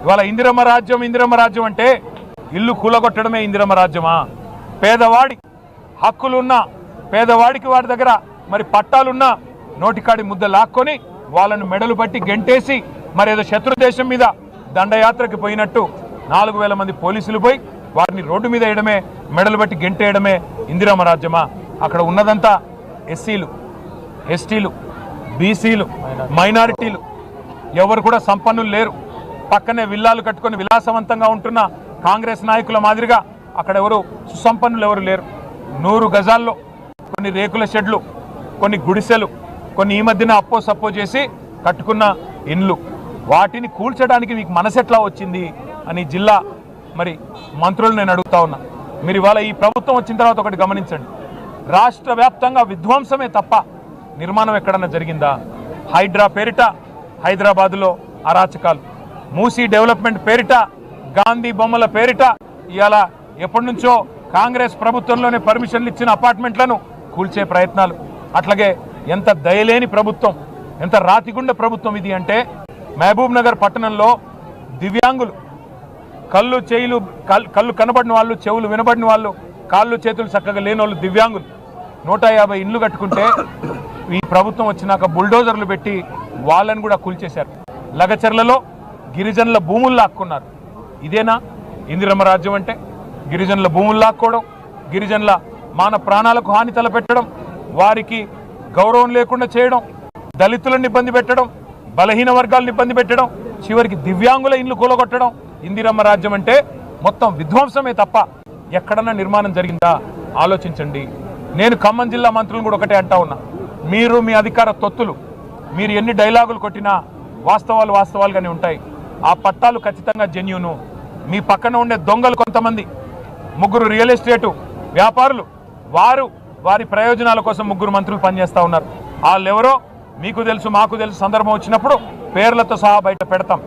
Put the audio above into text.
ఇవాళ ఇందిరమ్మ రాజ్యం అంటే ఇల్లు కూలగొట్టడమే ఇందిరమ్మ రాజ్యమా? పేదవాడి హక్కులున్నా, పేదవాడికి వాడి దగ్గర మరి పట్టాలున్నా నోటికాడి ముద్ద లాక్కొని వాళ్ళను మెడలు పట్టి గెంటేసి మరి ఏదో శత్రు దేశం మీద దండయాత్రకి పోయినట్టు 4000 మంది పోలీసులు పోయి వారిని రోడ్డు మీద వేయడమే, మెడలు బట్టి గెంటేయడమే ఇందిరమ్మ రాజ్యమా? అక్కడ ఉన్నదంతా ఎస్సీలు, ఎస్టీలు, బీసీలు, మైనారిటీలు, ఎవరు కూడా సంపన్నులు లేరు. పక్కనే విల్లాలు కట్టుకొని విలాసవంతంగా ఉంటున్న కాంగ్రెస్ నాయకుల మాదిరిగా అక్కడ ఎవరు సుసంపన్నులు ఎవరు లేరు. 100 గజాల్లో కొన్ని రేకుల షెడ్లు, కొన్ని గుడిసెలు, కొన్ని ఈ మధ్యన అప్పో సప్పో చేసి కట్టుకున్న ఇండ్లు, వాటిని కూల్చడానికి మీకు మనసెట్లా వచ్చింది అని జిల్లా మరి మంత్రులు నేను అడుగుతా ఉన్నా. మీరు ఇవాళ ఈ ప్రభుత్వం వచ్చిన తర్వాత ఒకటి గమనించండి, రాష్ట్ర వ్యాప్తంగా విధ్వంసమే తప్ప నిర్మాణం ఎక్కడన్నా జరిగిందా? హైడ్రా పేరిట హైదరాబాదులో అరాచకాలు, మూసీ డెవలప్మెంట్ పేరిట, గాంధీ బొమ్మల పేరిట ఇవాళ ఎప్పటి నుంచో కాంగ్రెస్ ప్రభుత్వంలోనే పర్మిషన్లు ఇచ్చిన అపార్ట్మెంట్లను కూల్చే ప్రయత్నాలు. అట్లాగే ఎంత దయలేని ప్రభుత్వం, ఎంత రాతిగుండ ప్రభుత్వం ఇది అంటే, మహబూబ్ నగర్ పట్టణంలో దివ్యాంగులు, కళ్ళు కనబడిన వాళ్ళు, చెవులు వినబడిన వాళ్ళు, కాళ్ళు చేతులు చక్కగా లేని వాళ్ళు దివ్యాంగులు 150 ఇండ్లు కట్టుకుంటే ఈ ప్రభుత్వం వచ్చినాక బుల్డోజర్లు పెట్టి వాళ్ళని కూడా కూల్చేశారు. లగచర్లలో గిరిజనుల భూములు లాక్కున్నారు. ఇదేనా ఇందిరమ్మ రాజ్యం అంటే? గిరిజనుల భూములు లాక్కోవడం, గిరిజనుల మాన ప్రాణాలకు హాని తలపెట్టడం, వారికి గౌరవం లేకుండా చేయడం, దళితులను ఇబ్బంది పెట్టడం, బలహీన వర్గాలను ఇబ్బంది పెట్టడం, చివరికి దివ్యాంగుల ఇండ్లు కూలగొట్టడం ఇందిరమ్మ రాజ్యం అంటే మొత్తం విధ్వంసమే తప్ప ఎక్కడన్నా నిర్మాణం జరిగిందా? ఆలోచించండి. నేను ఖమ్మం జిల్లా మంత్రులను కూడా ఒకటే అంటా ఉన్నా, మీరు మీ అధికార తొత్తులు మీరు ఎన్ని డైలాగులు కొట్టినా వాస్తవాలు వాస్తవాలుగానే ఉంటాయి. ఆ పట్టాలు ఖచ్చితంగా జెన్యూను. మీ పక్కన ఉండే దొంగలు కొంతమంది 3 రియల్ ఎస్టేటు వ్యాపారులు, వారి ప్రయోజనాల కోసం 3 మంత్రులు పనిచేస్తూ ఉన్నారు. వాళ్ళెవరో మీకు తెలుసు, మాకు తెలుసు. సందర్భం వచ్చినప్పుడు పేర్లతో సహా బయట పెడతాం.